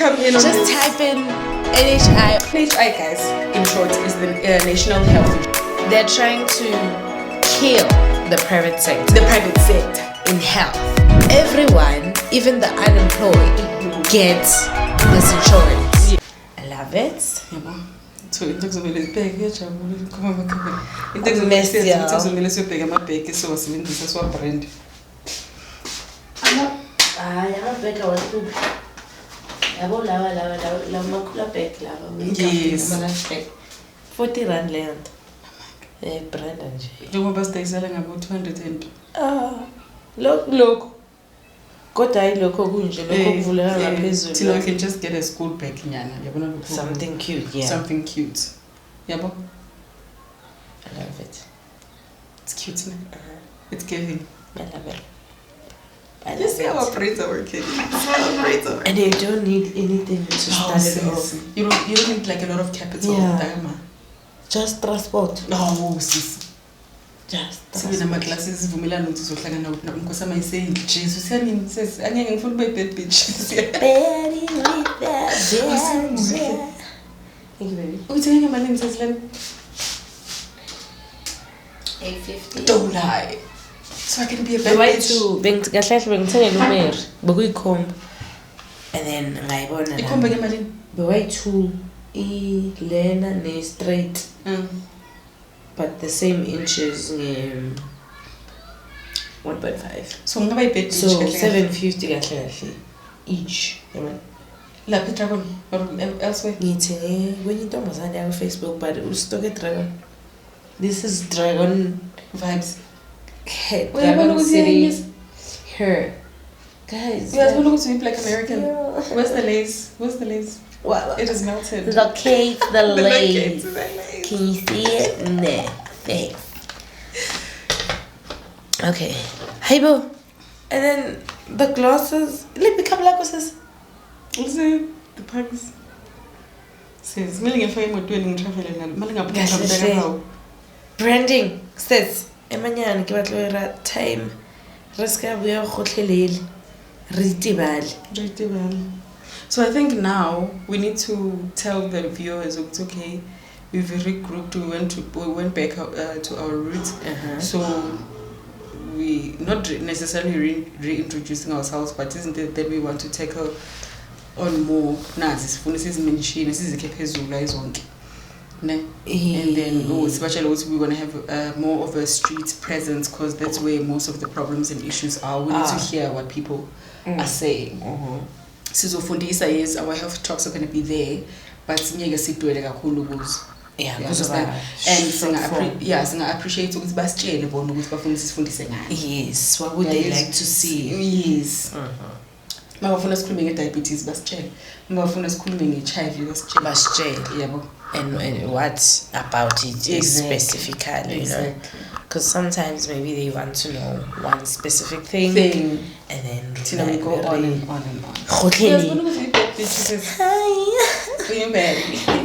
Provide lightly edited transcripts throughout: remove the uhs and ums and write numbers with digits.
come in on Just this. type in NHI. NHI, guys, in short, is the National Health Insurance. They're trying to kill the private sector. The private sector. In health. Everyone, even the unemployed, gets this insurance. Yeah. I love it. So into kuzomela ibheke yajabula ikhoma amakhamera. Into kuzomela siyobheka amabheke sowasebenzisa swa brand. Amabheke awahlupi. Yabo lawa makhula bheke laba. Yes. 40 rand leyo nto. Brand nje. Njengoba sidayisela ngabo 200 Look. Kodwa ayilokho kunje lokho kuvuleka ngaphezulu. Till I can just get a school bag nyana. Yabona lokho. Something cute, yeah. Something cute. Yabo? I love it. It's cute, man. It's giving. I love it. You see how our braids are working. And you don't need anything to start it off. You don't need like a lot of capital. Yeah. Just transport. No, sis. Just Sibina ama-classes sivumelana ukuthi uzohlangana umkhosi amayiseyini Jesu siyanini says angeke ngifuna ube bad bitch. Betty with that dance. Thank you, baby. Uthi ngeke malini sesilana? 850. Don't lie. So I can be a bad bitch. Bengikahle bengithengela uMary bekuyikhomba. And then ngayibona la. Ikhomba ke malini? Bewayi2 ilena ne straight. But the same inches 1.5. So ngaba ibed bitch So 750 kahle each. Lapha eDragon or elsewhere. Ngithe kwenye intombazane ya Facebook but ustock eDragon. This is Dragon Vibes. Head. Dragon City. Her. Guys. You guys want to go to be Black American? Yeah. Where's the lace? Where's the lace? Well, It is melted. locate the lace. The lace. Can you see it? Nah. Thanks. Okay. Hey, boo. And then the glasses. Let me come like what's Also, the packs. Says, milling a fame with doing traveling, milling up branding. Says, Emanyana, give it time. Riska, we are hotelil. Ritibal. So I think now we need to tell the viewers it's okay. We've regrouped. We went back to our roots. So we not necessarily reintroducing ourselves, but isn't it that we want to tackle on more nazis? For instance, mention this is a phezulu izonke. And then especially also we want to have more of a street presence because that's where most of the problems and issues are. We need to hear what people are saying. Sizofundisa is our health talks are going to be there, but ngeke sidwele kakhulu kuzo. Yeah, and singa appreciate ukuthi basitshele bona ukuthi bafuna sifundise ngayo. Yes, what would they like to see? Yes. Mabafuna sikhulume nge-diabetes basitshele. Mabafuna sikhulume nge-HIV basitshele. Yabo. And what about it specifically, you know? Because sometimes maybe they want to know one specific thing. And then we go on and on. Hi.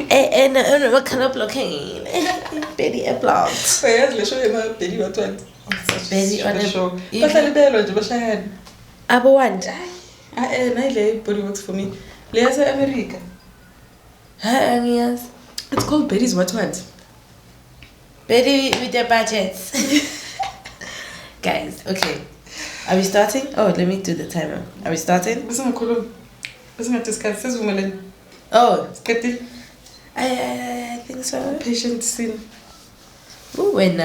And what kind of blockade? Betty a blog. Betty on a show. Abo want. Body works for me. Leah's America. Yes. It's called Betty's what? Betty with their budgets. Guys, okay. Are we starting? Oh, let me do the timer. Are we starting? Oh, I think so. Patient scene. Ooh, when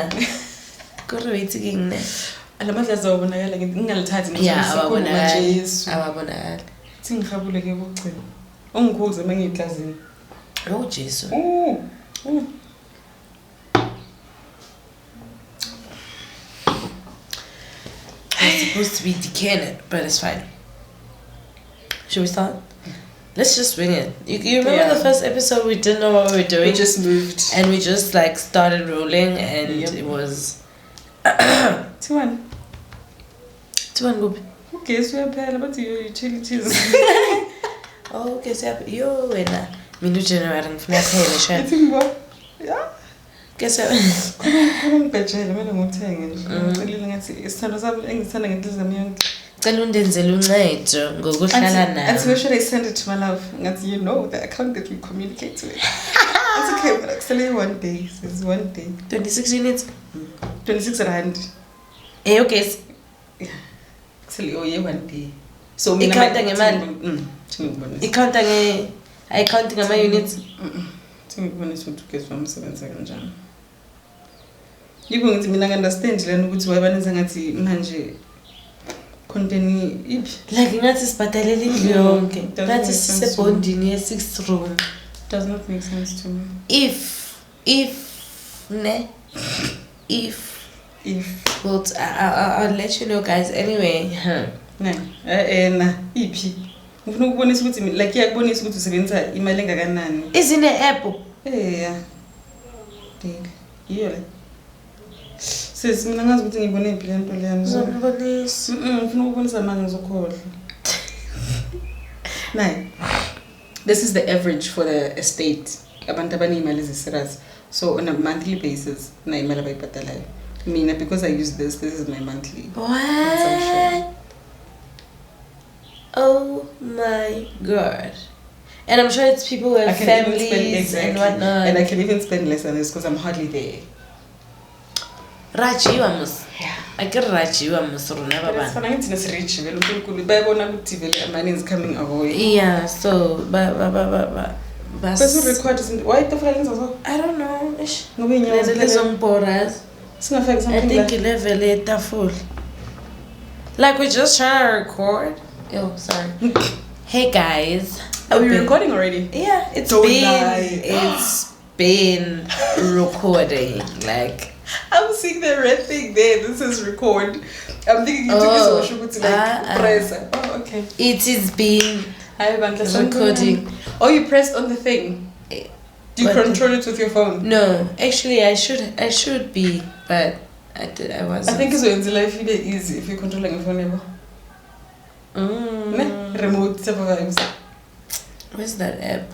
go waiting. Yeah, oh, Jesus. It's supposed to be decaying, but it's fine. Should we start? Let's just wing it. You remember the first episode? We didn't know what we were doing. We just moved. And we just like started rolling and it was 2-1. 2-1 group. Okay, so you're bad about your utilities. Oh, okay, so yo, when Minu January and Fnac Hail. Yeah. Guess I'm better. I'm not saying it's cela undenzele uncedo ngokuhlala nami. And where should I send it to my love? You know the account that we communicate with. It's okay, but actually one day. It's one day. 26 units? 26 rand. Okay. Yeah. Actually, one day. So ikhawunta ngemali. Ikhawunta ayikhawunti ngama-units. Ngikubonisa ukuthi ugesi wami usebenza kanjani. Yiko ngithi mina ngi-understand lena ukuthi wayebanenza ngathi manje contain iphi. Like ngathi sibhadalele indlu yonke. Ngathi sisebondini ye-6th room. Does not make sense to me. If well, I'll let you know, guys. Anyway, iphi ufuna ukubonisa ukuthi like iyakubonisa ukuthi usebenzisa imali engakanani. Isine app. Yeah. Yiyo le. Sis mina ngazi ukuthi ngibone impilo lento leyami. Ngizobonisa. Ufuna ukubonisa manje ngizokhohlwa. Nay. This is the average for the estate. Abantu abanemali eziserious. So on a monthly basis, na imali abayibhadalayo. Mina because I use this is my monthly. What? Oh my god. And I'm sure it's people who have families and whatnot. And I can even spend less on this because I'm hardly there. Raji wamus. Yeah. I get Raji wamus runa baba. That's when I'm rich. Money is coming our way. Yeah, so But record isn't why the friends also? I don't know. I think level is full. Like we're just trying to record. Oh, sorry. Hey guys. Are we recording already? Yeah, it's been recording. Like I'm seeing the red thing there. This is record. I'm thinking you took this press. Oh, okay. It is being recording. Oh, you pressed on the thing. Do you control it with your phone? No, actually, I should be, but I wasn't. I think it's going to life easy if you're controlling your phone. Remote vibes. Where's that app?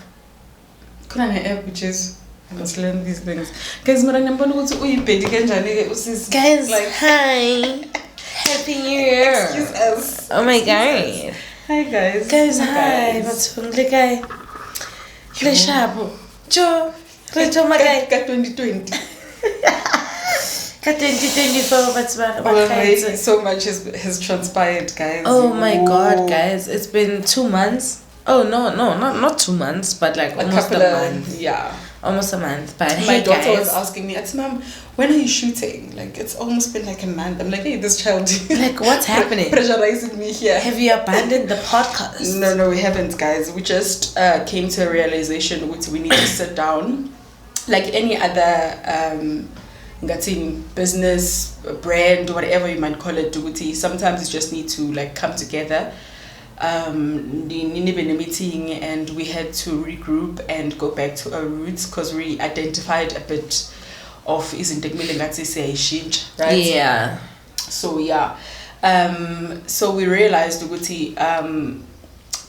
Kuna an app which is I must learn these things. Guys, guys, like hi, happy New Year. Excuse us. Oh my god. Hi guys. Guys, hi. What's wrong, guy? Leshabu. Joe. Reto magai. 2020. 2024, but so much has transpired, guys. Oh my god, guys. It's been 2 months. Oh no, not 2 months, but like almost a month. Yeah. Almost a month. But my hey, daughter guys, was asking me, Mom, when are you shooting? Like it's almost been like a month. I'm like, hey, this child like what's happening? Pressurizing me here. Have you abandoned the podcast? No, we haven't, guys. We just came to a realization which we need to sit down. Like any other business, brand, whatever you might call it, sometimes you just need to like come together. Meeting, and we had to regroup and go back to our roots because we identified a bit of right? Yeah. So yeah, so we realized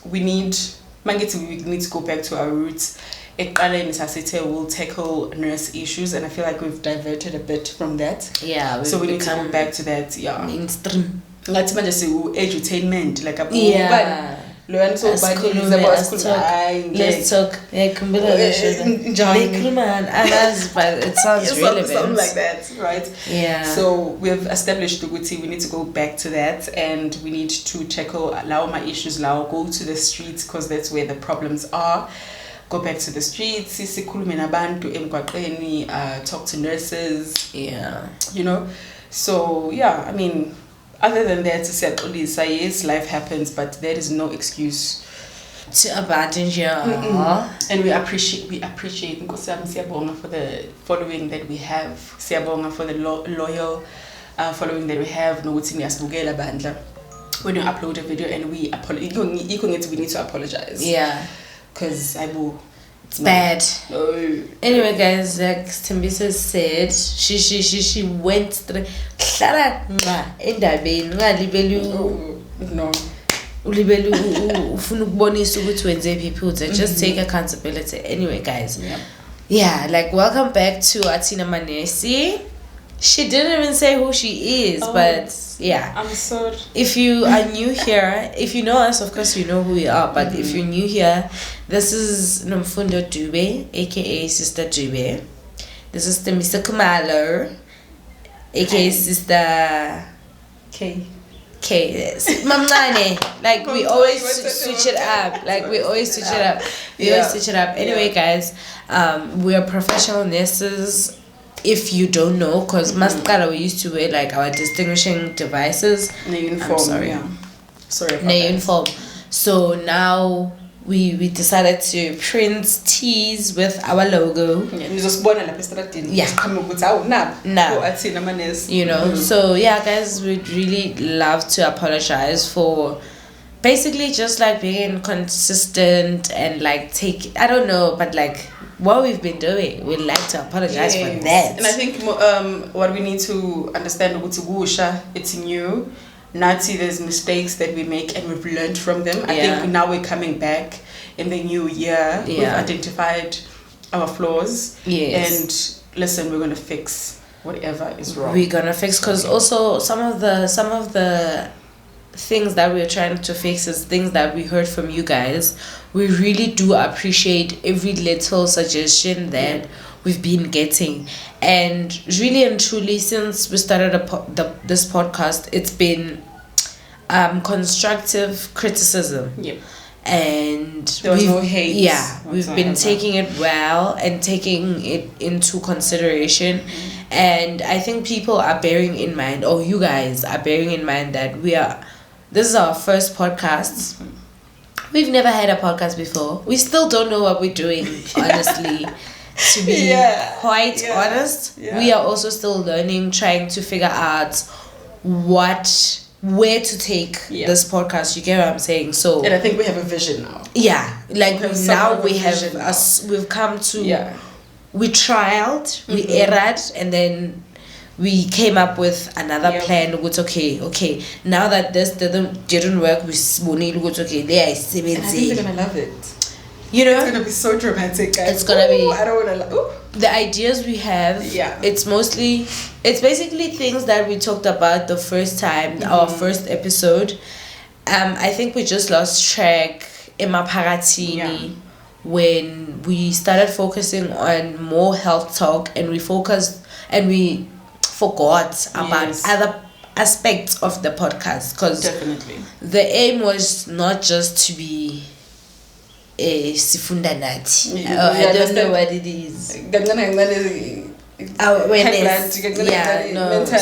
we need to go back to our roots. We'll tackle nurse issues, and I feel like we've diverted a bit from that. Yeah, so we need to go back to that. Yeah, mainstream. Let's just edutainment, like a yeah. Let's talk. But it sounds relevant. Something like that, right? Yeah. So we've established the Guti. We need to go back to that, and we need to tackle my issues. Go to the streets because that's where the problems are. Go back to the streets. Talk to nurses. Yeah. You know. So yeah, I mean. Other than that, to say yes, life happens, but there is no excuse to abandon you. And we appreciate Siyabonga for the following that we have. Siyabonga for the loyal following that we have. When you upload a video and we need to apologize. Yeah, because it's bad. No. Anyway, guys, like Tembisa said, she went through. Just take accountability. Anyway, guys. Yeah, like welcome back to Athin'ama. She didn't even say who she is, but yeah. I'm sorry. If you are new here, if you know us, of course you know who we are. But if you're new here, this is Nomfundo Dube, aka Sister Dube. This is the Mr. Kumalo, aka Sister K. Mamnane. Like we always switch it up. Like we always switch it up. Always switch it up. Anyway, guys, we are professional nurses. If you don't know, because Mascara we used to wear like our distinguishing devices. Uniform. I'm sorry. Yeah. Sorry about uniform. So now we decided to print tees with our logo. You know. So yeah, guys, we'd really love to apologize for basically just like being inconsistent and like I don't know, but like what we've been doing, we'd like to apologize for that. And I think what we need to understand, it's new. Nazi, there's mistakes that we make and we've learned from them. I think now we're coming back in the new year. We've identified our flaws. Yes. And listen, we're going to fix whatever is wrong. We're going to fix, because also some of the things that we're trying to fix is things that we heard from you guys. We really do appreciate every little suggestion that we've been getting, and really and truly since we started this podcast, it's been constructive criticism. And there was no hate. We've been taking it well and taking it into consideration. And I think people are bearing in mind, or you guys are bearing in mind, that this is our first podcast. We've never had a podcast before. We still don't know what we're doing, honestly. To be quite honest, we are also still learning, trying to figure out where to take this podcast. You get what I'm saying? So, and I think we have a vision now. We've come to we trialed, we erred, and then we came up with another plan. Which okay, now that this didn't work, we there is 17. And I think they're gonna love it. You know, it's gonna be so dramatic, guys. It's gonna be. I don't wanna. The ideas we have. It's basically things that we talked about the first time, our first episode. I think we just lost track in Paratini when we started focusing on more health talk, and we forgot about other aspects of the podcast, because definitely the aim was not just to be a sifunda nati. I don't know what it is.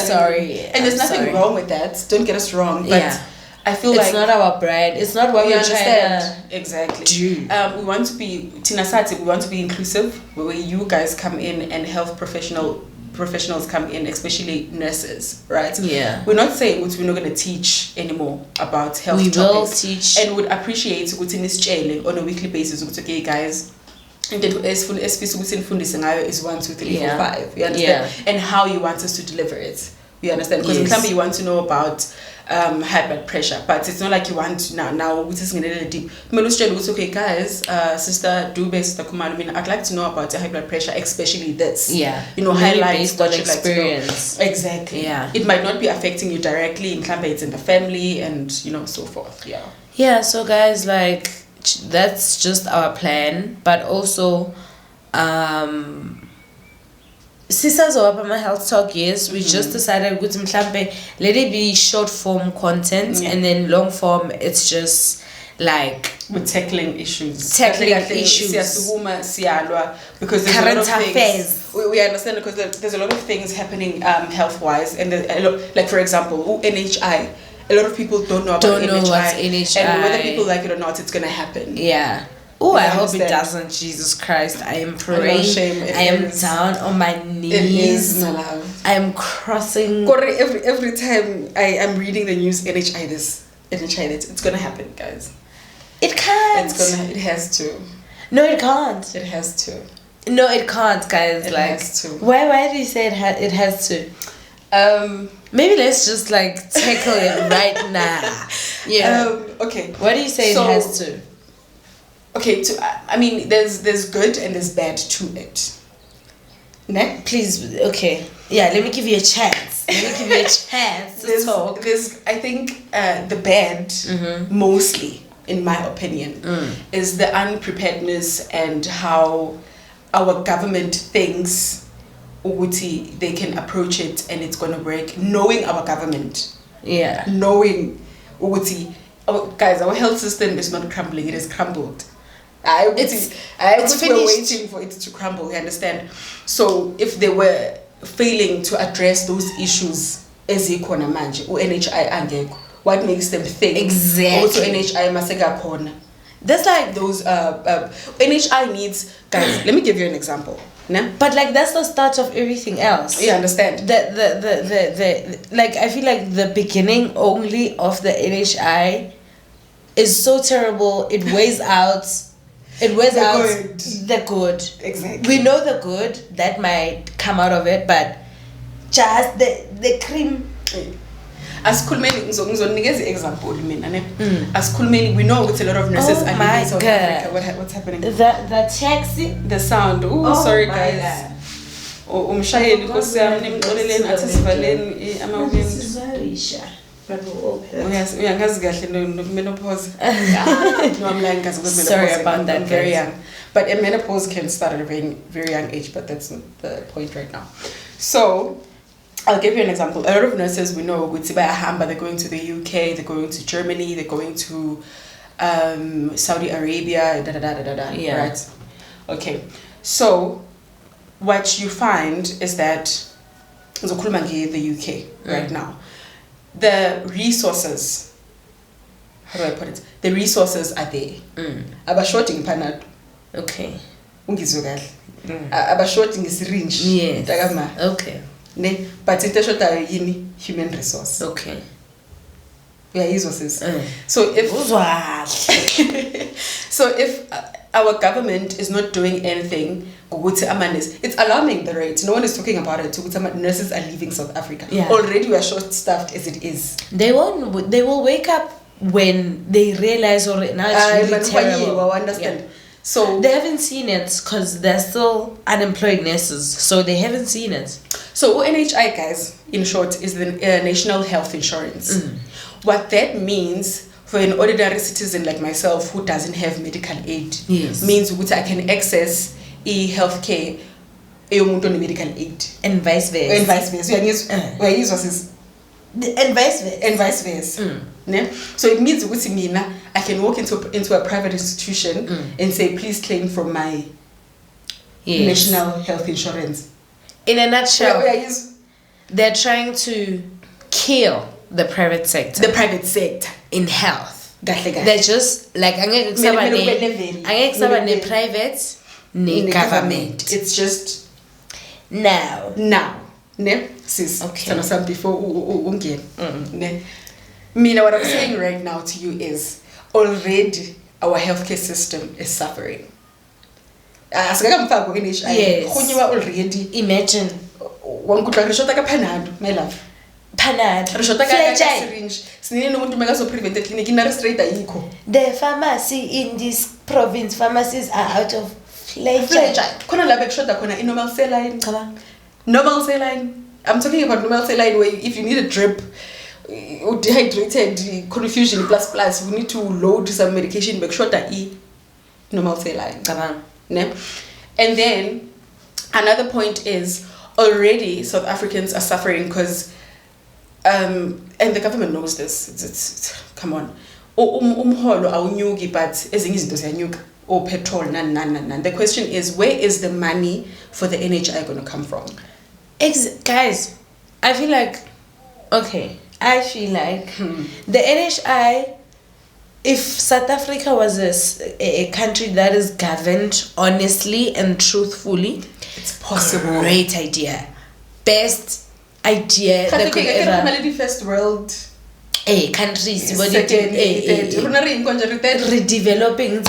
Sorry. And there's nothing wrong with that. Don't get us wrong. But I feel it's not our brand. It's not what we're trying to exactly do. We want to be we want to be inclusive, where you guys come in and health professionals come in, especially nurses, right? We're not saying we're not going to teach anymore about health topics. We will teach, and would appreciate on a weekly basis. Okay, guys, and is 1, 2, 3, 4, 5. You understand? And how you want us to deliver it. You understand? Because in Klamba you want to know about high blood pressure, but it's not like you want to now which is going to deep. Okay, guys, Sister Dube, Sister Kumalo, I'd like to know about high blood pressure, especially this. Highlights based on experience. Like exactly. It might not be affecting you directly. In Klamba, it's in the family, and so forth. So guys, like, that's just our plan, but also Sisters of my health talk, yes, we just decided let it be short form content, and then long form it's just like we're tackling issues because there's current a lot of affairs. Things, we understand, because there's a lot of things happening health wise, and like for example NHI, a lot of people don't know what's NHI, and whether people like it or not, it's gonna happen. I hope it doesn't. Jesus Christ, I am praying. I am down on my knees. It is, my love. I am crossing. Every time I am reading the news, NHI this, NHI that, it's gonna happen, guys. It can't. It has to. No, it can't. It has to. No, it can't, guys. It has to. Why do you say it has to? Maybe let's just like tackle it right now. Okay. Why do you say it has to? Okay, I mean, there's good and there's bad to it. Please, okay. Yeah, let me give you a chance. Let me give you a chance to talk. There's, I think, the bad, mostly, in my opinion, is the unpreparedness and how our government thinks ukuthi they can approach it and it's going to work, knowing our government. Yeah. Knowing ukuthi, guys, our health system is not crumbling, it has crumbled. It's we're waiting for it to crumble, you understand? So if they were failing to address those issues ezikhona manje NHI angekho, what makes them think also NHI maseka khona? That's like those NHI needs, guys, let me give you an example. Nah? But like that's the start of everything else. You understand? The like I feel like the beginning only of the NHI is so terrible. It weighs out the good. Exactly. We know the good that might come out of it, but just the cream. As Kulmeni, ngizonikeza example mina ne. As Kulmeni, we know with a lot of nurses are leaving South Africa. What's happening? The taxi, the sound. Sorry guys. Umshayeli Nkosi yami nimxoleleni athi sivaleni amawindi. Yes, uyangazi kahle no menopause. No, I'm lying guys, because sorry about that. I'm very young. But a menopause can start at a very, very young age, but that's not the point right now. So I'll give you an example. A lot of nurses we know with Sibaya Hamba, they're going to the UK, they're going to Germany, they're going to Saudi Arabia, yeah. Right? Okay. So what you find is that the UK right now, the resources, how do I put it? The resources are there. Abashorting panad. Okay. Abashorting is syringe. Yes. Okay. Ne, but it's a human resource. Okay. Yeah, resources. So if our government is not doing anything, it's alarming the rate. No one is talking about it. Nurses are leaving South Africa. Yeah. Already we are short-staffed as it is. They will wake up when they realize now it's really terrible. Understand. Yeah. So they haven't seen it because they're still unemployed nurses, so they haven't seen it. So NHI, guys, in short, is the National Health Insurance. What that means for an ordinary citizen like myself who doesn't have medical aid, means that I can access healthcare medical aid. And vice versa. And vice versa. And vice versa. So it means that I can walk into a private institution and say, please claim from my national health insurance. In a nutshell, they're trying to kill the private sector. The private sector in health. They're just like private, government. It's just now. Ne? Sis. Okay. Before ne? Mina, what I'm saying right now to you is already our healthcare system is suffering. Yes. Imagine. My love. The pharmacy in this province, pharmacies are out of normal saline. I'm talking about normal saline where if you need a drip or dehydrated confusion plus we need to load some medication but shorter normal saline. And then another point is already South Africans are suffering because and the government knows this. It's come on. Umholo awunyuki but ezinye izinto ziyanyuka or petrol nan. The question is, where is the money for the NHI going to come from? Guys, I feel like the NHI, if South Africa was a country that is governed honestly and truthfully, it's possible. Great idea. Best idea that could ever. First world countries redeveloping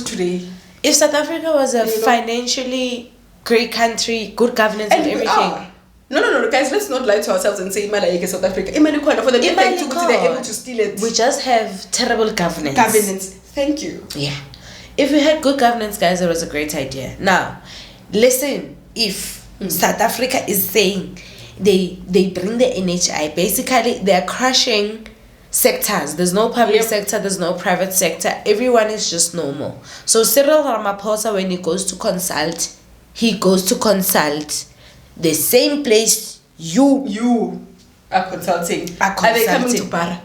today. If South Africa was a financially great country, good governance and everything. No, guys, let's not lie to ourselves and say Imali South Africa. Imali for the they're able to steal it. We just have terrible governance. Thank you. Yeah. If we had good governance, guys, it was a great idea. Now, listen, if South Africa is saying they bring the NHI, basically they're crushing sectors. There's no public sector, there's no private sector. Everyone is just normal. So Cyril Ramaphosa, when he goes to consult the same place you are consulting. Are they coming to Para?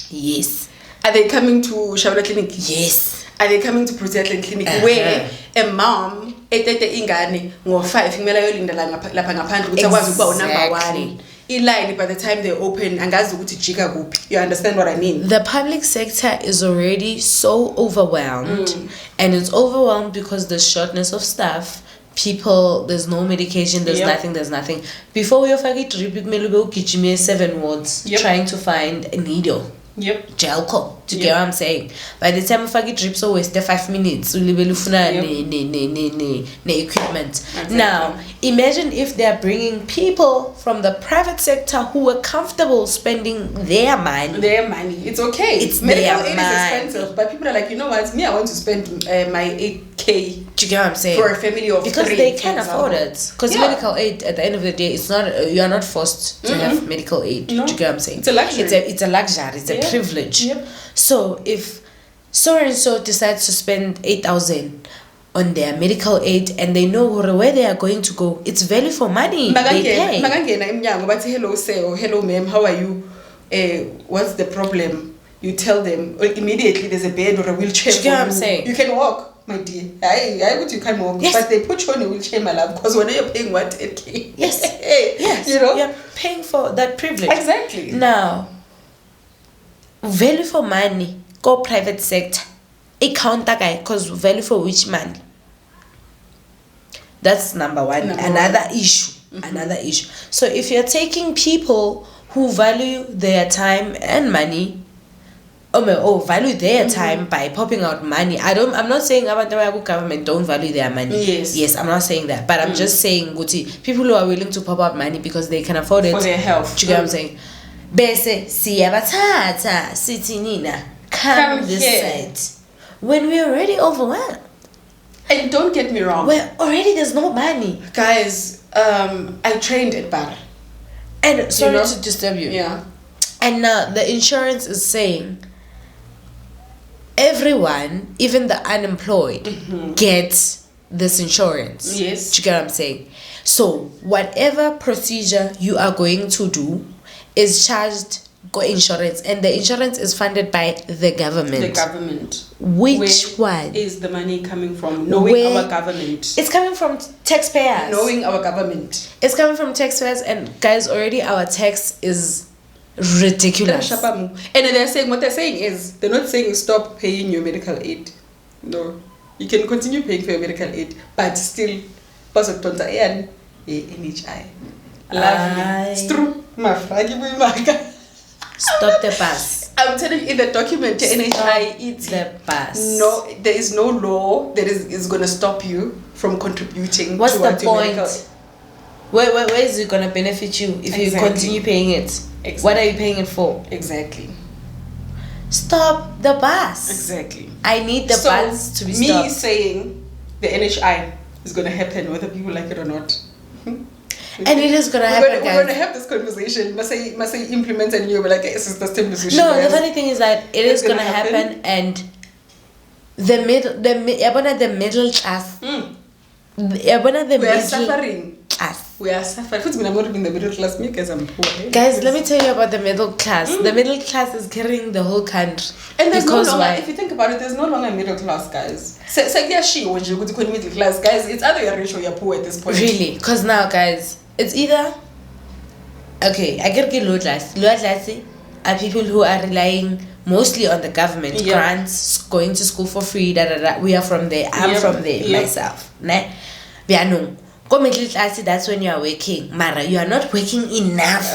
Yes. Are they coming to Shabra Clinic? Yes. Are they coming to Protein Clinic where a mom etete ingane ngo5 kumele yolinda lapha ngaphandle ukuthi akwazi ukuba number 1 iline by the time they open angazi ukuthi jika kuphi. You understand what I mean? The public sector is already so overwhelmed, and it's overwhelmed because there's shortness of staff. People, there's no medication, there's nothing. Before we offer it, drip kumele ube ugijime 7 wards trying to find a needle. Gelco. Do you get what I'm saying? By the time ufake drip, so waste 5 minutes. Ulibele ufuna ne equipment. Now, imagine if they're bringing people from the private sector who are comfortable spending their money. It's okay. It's medical their aid money. is expensive, but people are like, you know what? Me, I want to spend my 8K. Do you get what I'm saying? For a family of 3. Because they can afford it. Because medical aid, at the end of the day, it's not. You are not forced to have medical aid. No. Do you get what I'm saying? It's a luxury. It's a luxury. It's a privilege. So if so and so decides to spend 8,000 on their medical aid and they know where they are going to go, it's value for money. They pay. Hello sir, or hello ma'am, how are you? What's the problem? You tell them immediately there's a bed or a wheelchair. Do you get what I'm saying? You can walk, my dear. You can walk, but they put you on a wheelchair, my love, because when you're paying what 8K. Yes. You know, you're paying for that privilege. Exactly. Now, value for money, go private sector. It counter guy, because value for which money? That's number one. Another issue. So if you're taking people who value their time and money, value their time by popping out money. I'm not saying about the government don't value their money. Yes, I'm not saying that. But I'm just saying, Guti, people who are willing to pop out money because they can afford it for their health. Do you get what I'm saying? Bese siyabathatha sithi nina come this side when we're already overwhelmed. And don't get me wrong, there's no money, guys. I trained at Bar, and sorry to disturb you. And now the insurance is saying everyone, even the unemployed, gets this insurance. Yes. Do you get what I'm saying? So whatever procedure you are going to do is charged insurance, and the insurance is funded by the government. Which one is the money coming from? Knowing our government. It's coming from taxpayers. Knowing our government. It's coming from taxpayers, and guys, already our tax is ridiculous. And they're saying, what they're saying is, they're not saying stop paying your medical aid. No, you can continue paying for your medical aid, but still, NHI. Lovely. It's true. Stop the bus. I'm telling you, in the document, NHI, it's the bus. No, there is no law that is going to stop you from contributing. What's the point? Where is it going to benefit you if you continue paying it? Exactly. What are you paying it for? Exactly. Stop the bus. Exactly. I need the bus to be stopped. Me saying the NHI is going to happen whether people like it or not. And it is gonna happen, guys. We're gonna have this conversation. Must say implement and you're like, it's the same decision. No, the funny thing is that it's gonna happen, and the middle class. We are suffering. We are suffering. I'm not in the middle class because I'm poor. Guys, let me tell you about the middle class. The middle class is carrying the whole country. And there's no longer, if you think about it, there's no longer middle class, guys. So yeah, when you go to middle class, guys, it's either you're rich or you're poor at this point. Really? Because now, guys, it's either I get low class. Low class are people who are relying mostly on the government grants, going to school for free. We are from there. I'm from there myself. Né? Go middle class. That's when you are working. Mara, you are not working enough.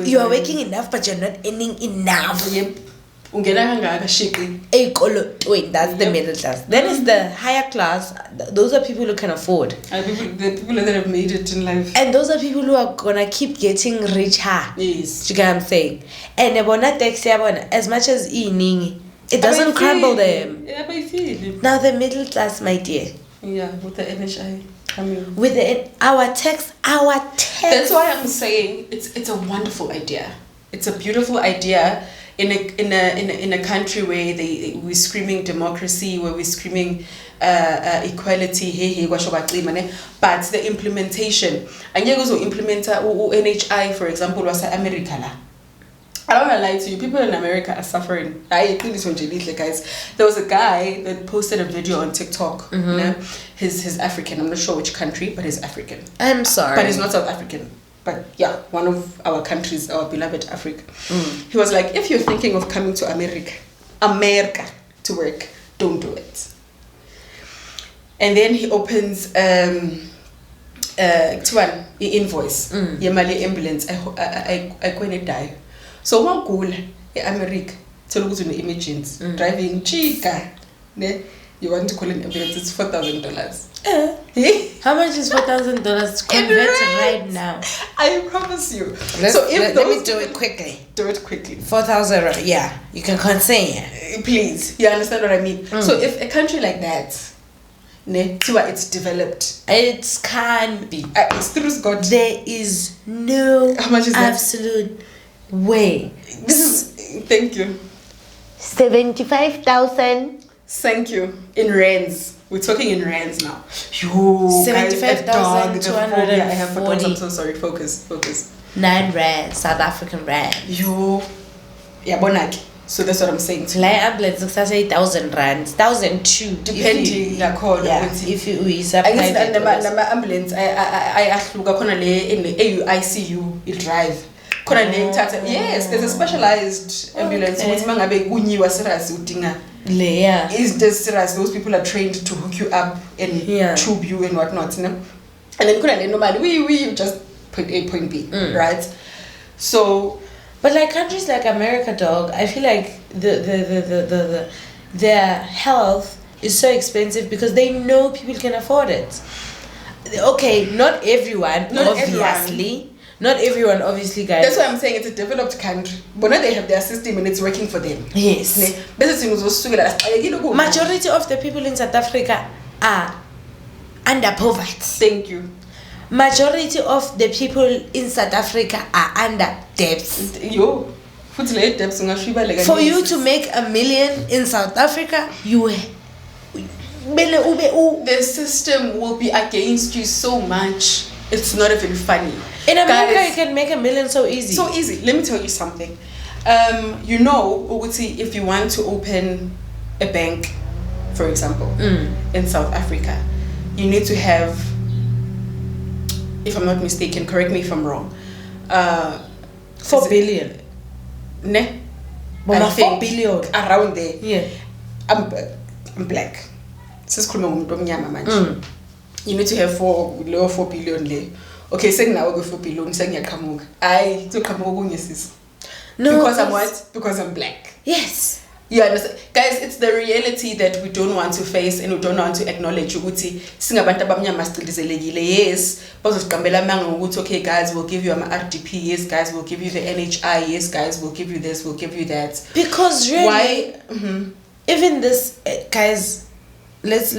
You are working enough, but you're not earning enough. That's the middle class. Then is the higher class. Those are people who can afford. The people that have made it in life. And those are people who are gonna keep getting richer. Yes. You get what I'm saying? And as much as it doesn't crumble them. Yeah, but I feel it. Now the middle class, my dear. Yeah, with the NHI. coming. Within our text. That's why I'm saying it's a wonderful idea. It's a beautiful idea in a country where we're screaming democracy, where we're screaming equality. But the implementation, and you also implement NHI, for example, was America la. I don't want to lie to you. People in America are suffering. Guys, there was a guy that posted a video on TikTok. He's African. I'm not sure which country, but he's African. I'm sorry, but he's not South African. But yeah, one of our countries, our beloved Africa. He was like, if you're thinking of coming to America to work, don't do it. And then he opens invoice. Yemali ambulance. I couldn't die. So one goal in America to look to emergency driving chica. You want to call an ambulance? It's $4,000. How much is $4,000 converted right now? I promise you. Let me do it quickly. Do it quickly. 4,000. Yeah, you can consider. Please, you understand what I mean? So if a country like that, it's developed. It can be. It's through God. There is no how much is absolute way. Thank you. 75,000. Thank you. In rands. We're talking in rands now. Yo, 75,240. I have for dogs. I'm so sorry. Focus. 9 rand, South African rand. Yo. Yeah, bonaki. So that's what I'm saying. Fly ambulance, 8,000 rand, 1,002. Depending, if you I guess the ambulance, I look at in the ICU, you drive. Yes, there's a specialized ambulance. Is this serious? Those people are trained to hook you up and tube you and whatnot. And then nobody, we just point A, point B, right? So, but like countries like America, dog, I feel like their health is so expensive because they know people can afford it. Okay, not everyone, obviously. Not everyone, obviously, guys. That's why I'm saying it's a developed country. But now they have their system and it's working for them. Yes. Majority of the people in South Africa are under poverty. Thank you. Majority of the people in South Africa are under debts. For you to make $1 million in South Africa, the system will be against you so much. It's not even funny. In America, guys, you can make $1 million so easy. So easy. Let me tell you something. If you want to open a bank, for example, in South Africa, you need to have, if I'm not mistaken, correct me if I'm wrong, 4 billion. Ne? I think 4 billion. Around there. Yeah. I'm black. You need to have 4 billion. Okay, saying now go 4 billion, saying ya kamuga. I to kamuga yes. No. Because I'm what? Because I'm black. Yes. You understand? Guys, it's the reality that we don't want to face and we don't want to acknowledge. Yes. Okay, guys, we'll give you an RDP. Yes, guys, we'll give you the NHI. Yes, guys, we'll give you this, we'll give you that. Because really, why? Even this, guys, let's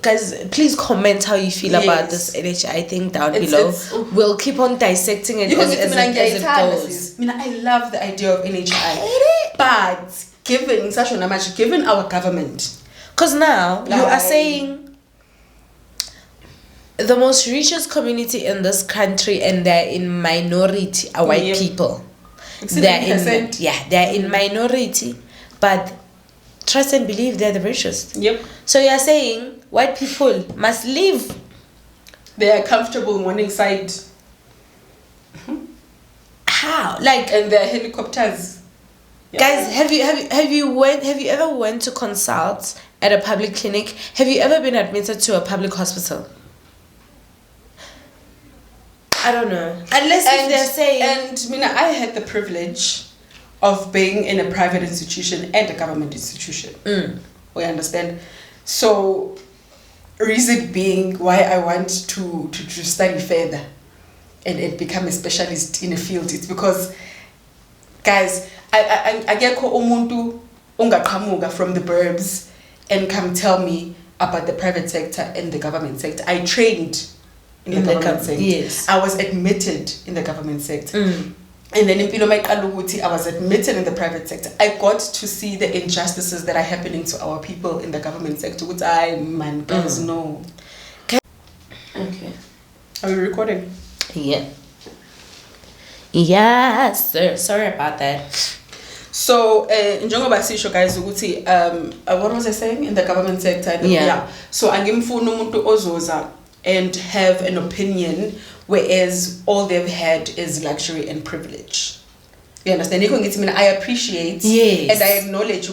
guys, please comment how you feel about this NHI thing down below. We'll keep on dissecting it as it goes. I love the idea of NHI. But given our government. Because now you are saying the most richest community in this country and they're in minority are white people. They're in minority, but trust and believe they're the richest. Yep. So you're saying white people must live. They are comfortable morning side. How? And their helicopters. Yeah. Guys, have you ever went to consult at a public clinic? Have you ever been admitted to a public hospital? I don't know. Unless if they're saying. And I had the privilege of being in a private institution and a government institution. We understand. So, reason being why I want to study further and become a specialist in a field, it's because, guys, I get umuntu ongaqhamuka from the burbs and come tell me about the private sector and the government sector. I trained in the government sector. Yes. I was admitted in the government sector. And then I was admitted in the private sector. I got to see the injustices that are happening to our people in the government sector, which guys know. Okay. Are we recording? Yeah. Yes, sir. Sorry about that. So, njengoba sisho guys ukuthi what was I saying in the government sector? Yeah. So angimfuna umuntu ozoza and have an opinion whereas all they've had is luxury and privilege. You understand? I appreciate and I acknowledge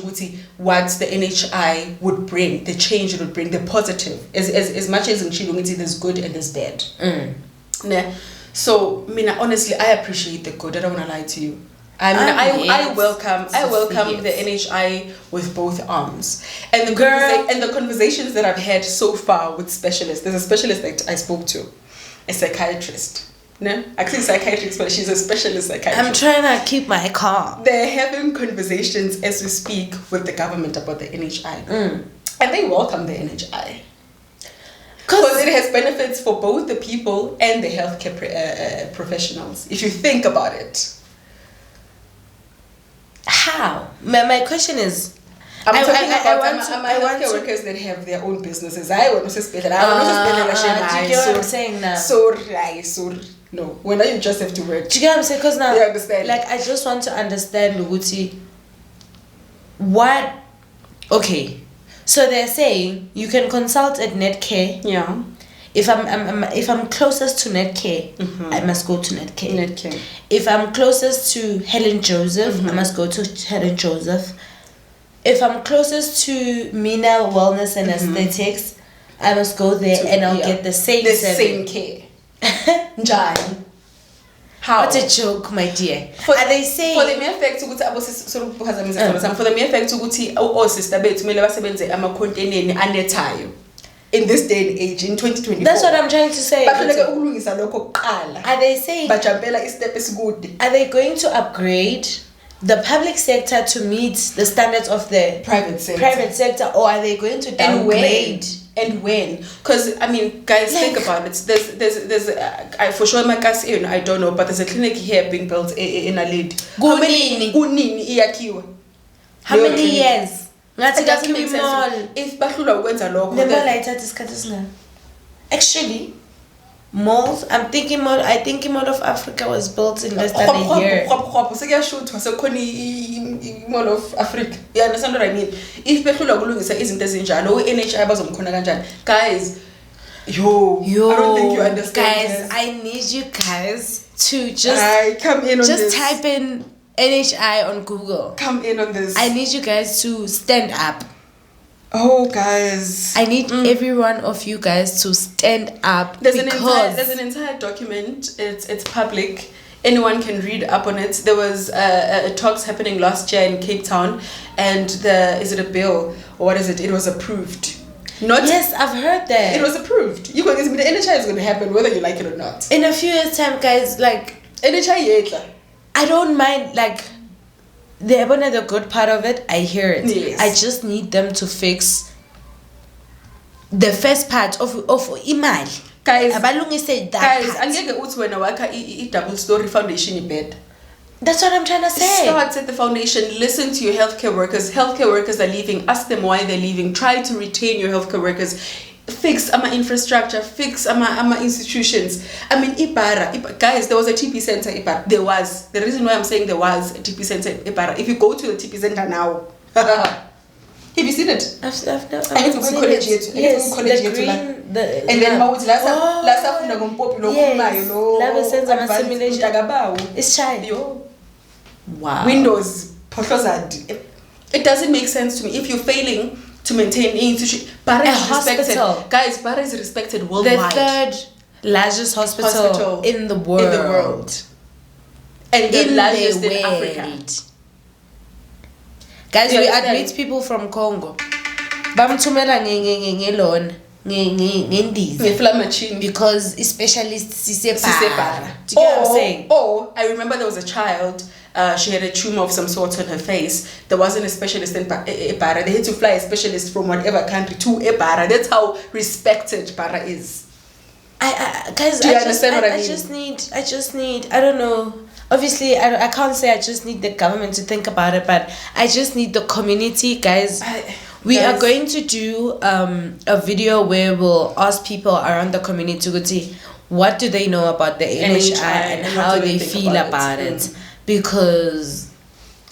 what the NHI would bring, the change it would bring, the positive. As much as there's good and there's bad. So, honestly, I appreciate the good. I don't want to lie to you. I welcome the NHI with both arms. And the conversations that I've had so far with specialists. There's a specialist that I spoke to, a psychiatrist. No, actually psychiatrist, but she's a specialist psychiatrist. I'm trying to keep my calm. They're having conversations as we speak with the government about the NHI. And they welcome the NHI. Because it has benefits for both the people and the healthcare professionals, if you think about it. How? My question is, I'm talking about healthcare workers that have their own businesses. I want to spend it. I want to spend it. Do you get what I'm saying now? Sorry. No, when you just have to work. Do you get what I'm saying? Because now, you understand. Like, I just want to understand, Luguti, what? Okay, so they're saying you can consult at Netcare. Yeah. If I'm closest to Netcare, I must go to Netcare. Netcare. If I'm closest to Helen Joseph, I must go to Helen Joseph. If I'm closest to Mina Wellness and Aesthetics, I must go there and I'll get the same care. Njani. How? What a joke, my dear. Are they saying for the mere fact for the mere fact ukuthi sister bethu kumele basebenze ama-container anethayo in this day and age in 2024. That's what I'm trying to say. Are they saying are they going to upgrade the public sector to meet the standards of the private sector, or are they going to downgrade? And when? Because guys, think about it. There's for sure I don't know, but there's a clinic here being built in Alid. How many years? It doesn't make sense. If Bahlula went along, actually, malls. I think Mall of Africa was built in less than a year. Mall of Africa. You understand what I mean? If Bahlula kulungisa izinto ezinjalo, NHI bazomkhona kanjani? Guys, I don't think you understand. Guys, I need you guys to just type in NHI on Google. Come in on this. I need you guys to stand up. Oh, guys. I need every one of you guys to stand up. There's an entire document. It's public. Anyone can read up on it. There was talks happening last year in Cape Town, and is it a bill or what is it? It was approved. Yes, I've heard that. It was approved. The NHI is going to happen whether you like it or not. In a few years' time, guys, like NHI, I don't mind, like, the good part of it, I hear it. Yes. I just need them to fix the first part of imali. Guys, angeke uthi wena wakha double story foundation bed. That's what I'm trying to say. Start at the foundation. Listen to your healthcare workers. Healthcare workers are leaving. Ask them why they're leaving. Try to retain your healthcare workers. Fix infrastructure. Fix institutions. Ibara. Guys, there was a TP center. Ibara. There was. The reason why I'm saying there was a TP center. Ibara. If you go to the TP center now, have you seen it? I've seen it. Yes, the green. And then it's shy. Wow. Windows. It doesn't make sense to me. If you're failing to maintain the institution, Bara is respected. Guys, Bara is respected worldwide. The third largest hospital in the world. And the largest in Africa. Guys, we admit people from Congo. Bamthumela ngelona ngendiza because specialists sisebara. Do you get what I'm saying? Oh, I remember there was a child she had a tumor of some sort on her face. There wasn't a specialist in Para. They had to fly a specialist from whatever country to Para. That's how respected Para is. Guys, do you understand what I mean? I just need, I don't know. Obviously, I can't say I just need the government to think about it, but I just need the community, guys. We are going to do a video where we'll ask people around the community, what do they know about the NHI and how they feel about it? Because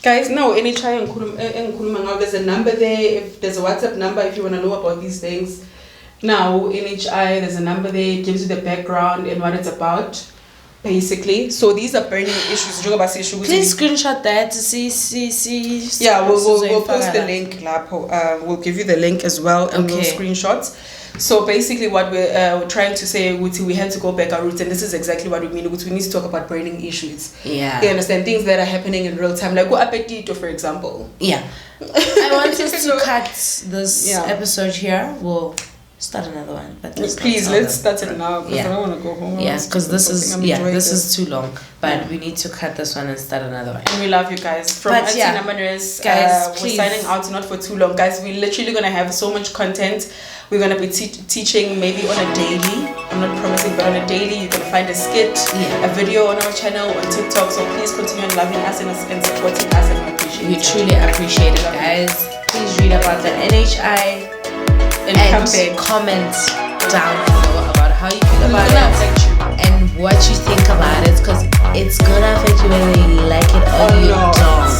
guys, no, NHI and there's a number there. If there's a WhatsApp number, if you want to know about these things. Now, NHI, there's a number there. It gives you the background and what it's about, basically. So these are burning issues. Please screenshot that to see. Yeah, we'll post the link. We'll give you the link as well, and we'll screenshots. So basically, what we're trying to say, we had to go back our roots, and this is exactly what we mean. We need to talk about burning issues. Yeah, you understand things that are happening in real time, like appetito, for example. Yeah, I want us to cut this episode here. We'll start another one, but let's start it now because I don't want to go home. Yeah, because this is too long. But we need to cut this one and start another one. And we love you guys. From Athin'ama, guys, we're signing out, not for too long, guys. We're literally gonna have so much content. We're gonna be teaching maybe on a daily. I'm not promising, but on a daily, you can find a skit, a video on our channel on TikTok. So please continue on loving us and supporting us, and we appreciate it. We truly appreciate it, guys. Please read about the NHI. And comment down below about how you feel about it and what you think about it, because it's gonna affect you whether you like it or you don't.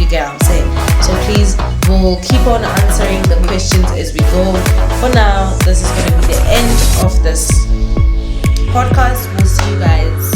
You get what I'm saying? So please, we'll keep on answering the questions as we go. For now, this is gonna be the end of this podcast. We'll see you guys